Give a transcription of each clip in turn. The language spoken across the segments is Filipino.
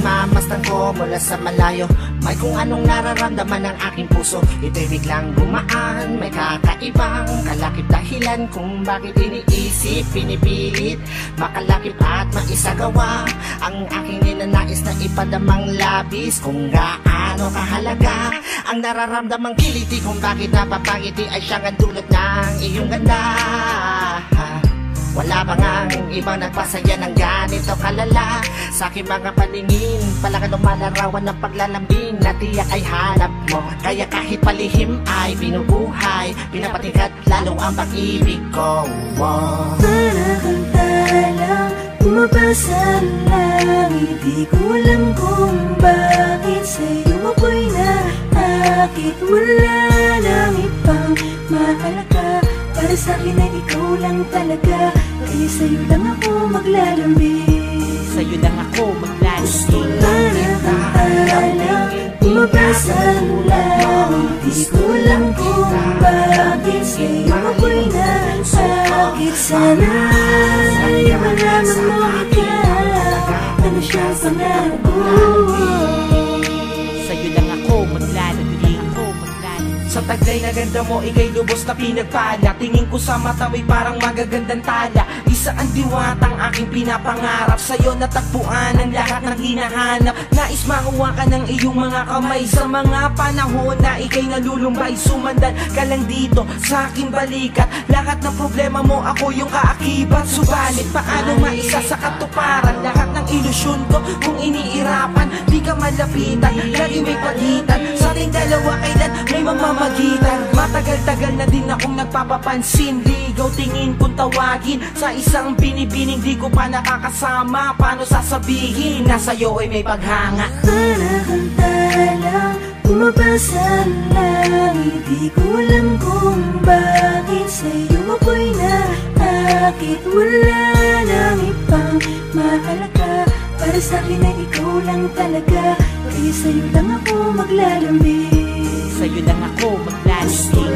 Pinagmamastan ko mula sa malayo. May kung anong nararamdaman ng aking puso. Ito'y biglang gumaan, may kakaibang kalakip dahilan kung bakit iniisip, pinipilit makalakip at maisagawa ang aking ninanais na ipadamang labis. Kung gaano kahalaga ang nararamdamang kiliti, kung bakit napapangiti ay siyang ang dulot ng iyong ganda. Wala ba ngang ibang nagpasaya ng ganito kalala? Sa aking mga paningin, palakan lumalarawan ng paglalambing na tiyak ay hanap mo. Kaya kahit palihim ay binubuhay, pinapatingkat lalo ang pag-ibig ko. Para kang talang bumabasa ang langit, di ko alam kung bakit sa'yo ako'y naakit. Wala nang ibang mahalaga, para sa'kin ay ikaw lang talaga. Kaya sa'yo lang ako maglalambing, sa'yo lang ako maglalambing. para kang talang bumabasa ang langit, di ko alam kung bakit sa'yo ako'y naakit. Sana ay malaman mo ikaw, ano siyang pangarap ko. Sa'yo lang ako maglalambing, ako maglalambing. Sa taglay na ganda mo, ika'y lubos na pinagpala. Tingin ko sa mata mo'y parang magagandang tala. Isa ang diwatang aking pinapangarap, sa'yo natagpuan ang lahat ng hinahanap. Nais makuha ka ng iyong mga kamay sa mga panahon na ika'y nalulumbay. Sumandan ka lang dito sa aking balikat, lahat ng problema mo ako yung kaakibat. Subalit paano maisa sa katuparan lahat ng ilusyon ko kung iniirapan? Di ka malapitan, lagi may pagitan sa ating dalawa, kailan may mamamagitan. Matagal-tagal na din akong nagpapapansin, ligaw tingin kung tawagin sa isang binibining di ko pa nakakasama. Paano sasabihin na sa'yo ay may paghanga? Para kang talang bumabasa ang langit, di ko alam kung bakit sa'yo ako'y naakit. Wala nang ibang mahalaga, para sa'kin ay ikaw lang talaga. Kaya sa'yo lang ako maglalambing, sa'yo lang ako maglalambing.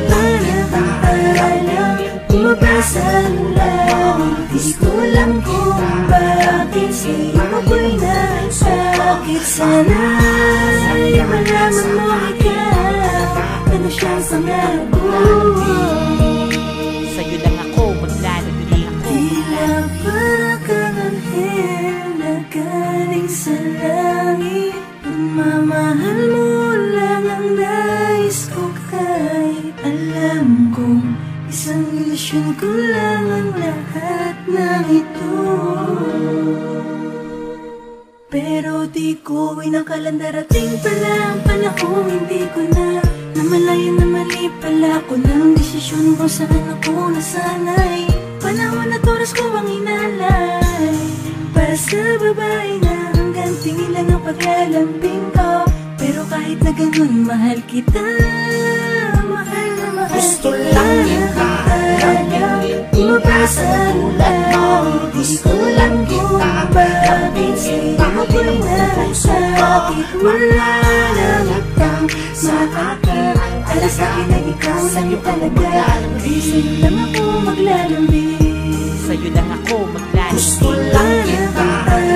para kang talang bumabasa ang langit, di ko alam kung bakit sa'yo ako'y naakit. Sana ay malaman mo ikaw, ano siyang pangarap ko. Sa'yo lang ako maglalambing, ako Tila para kang anghel na galing sa langit. Pagmamahal mo lang ang nais ko, kahit alam kong isang ilusyon ko lang ang lahat ng ito. Pero di ko inakalang darating pala ang panahong hindi ko na namalayan na mali pala ko ng desisyon kung saan ako nasanay. Panahon at oras ko ang inalay para sa babae na hanggang tingin lang ang paglalambing ko. Pero kahit na ganun, mahal kita, mahal na mahal Gusto kita. lang kita lambingin, Bumabasa ang langit, di ko lang kung bakit sa'yo ako'y nasakit. Wala nang ibang makakit, para sa'kin ay ikaw lang talaga. Kaya sa'yo lang ako maglalambing, sa'yo lang ako maglalambing. gusto lang kita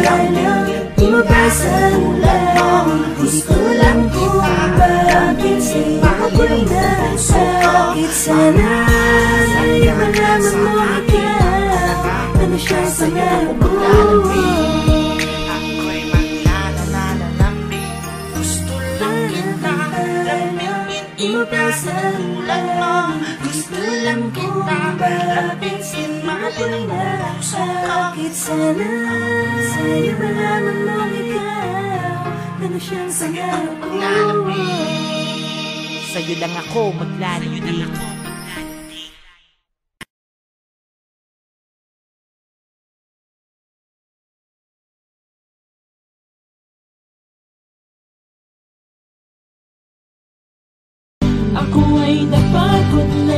lambingin. bumabasa ang langit, di ko lang kung bakit sa'yo ako'y nasakit. Sana ay malaman mo ikaw, ano siyang pangarap ko. Ako'y maglalalambing, gusto lang kita lambingin. Bumabasa ang langit, Gusto lang kita lambingin, mahalin mo puso ko. nasakit. Sana sa'yo malaman mo ikaw, ano siyang pangarap ko. Sa'yo lang ako maglalambing. Ako ay napagod na